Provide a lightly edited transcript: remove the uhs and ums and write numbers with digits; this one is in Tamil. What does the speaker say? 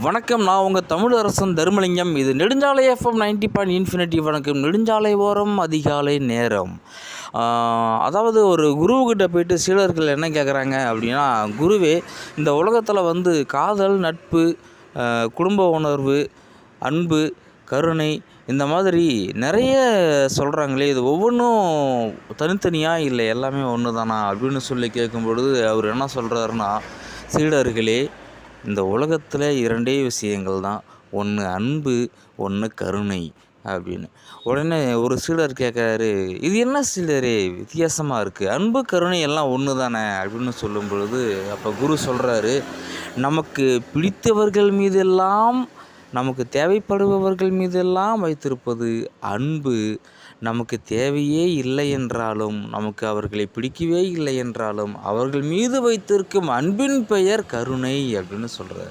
வணக்கம், நான் உங்கள் தமிழரசன் தர்மலிங்கம். இது நெடுஞ்சாலை எஃப்எம் 90.infinity. வணக்கம். நெடுஞ்சாலை ஓரம் அதிகாலை நேரம். அதாவது ஒரு குருவுக்கிட்ட போயிட்டு சீடர்கள் என்ன கேட்குறாங்க அப்படின்னா, குருவே, இந்த உலகத்தில் காதல், நட்பு, குடும்ப உணர்வு, அன்பு, கருணை, இந்த மாதிரி நிறைய சொல்கிறாங்களே, இது ஒவ்வொன்றும் தனித்தனியாக இல்லை, எல்லாமே ஒன்று தானா அப்படின்னு சொல்லி கேட்கும்பொழுது அவர் என்ன சொல்கிறாருன்னா, சீடர்களே, இந்த உலகத்தில் 2 விஷயங்கள் தான். ஒன்று அன்பு, ஒன்று கருணை அப்படின்னு. உடனே ஒரு சீடர் கேட்குறாரு, இது என்ன சீடரே வித்தியாசமாக இருக்குது, அன்பு கருணை எல்லாம் ஒன்று தானே அப்படின்னு சொல்லும் பொழுது, அப்போ குரு சொல்கிறாரு, நமக்கு பிடித்தவர்கள் மீதெல்லாம், நமக்கு தேவைப்படுபவர்கள் மீதெல்லாம் வைத்திருப்பது அன்பு. நமக்கு தேவையே இல்லை என்றாலும், நமக்கு அவர்களை பிடிக்கவே இல்லை என்றாலும், அவர்கள் மீது வைத்திருக்கும் அன்பின் பெயர் கருணை அப்படின்னு சொல்கிறார்.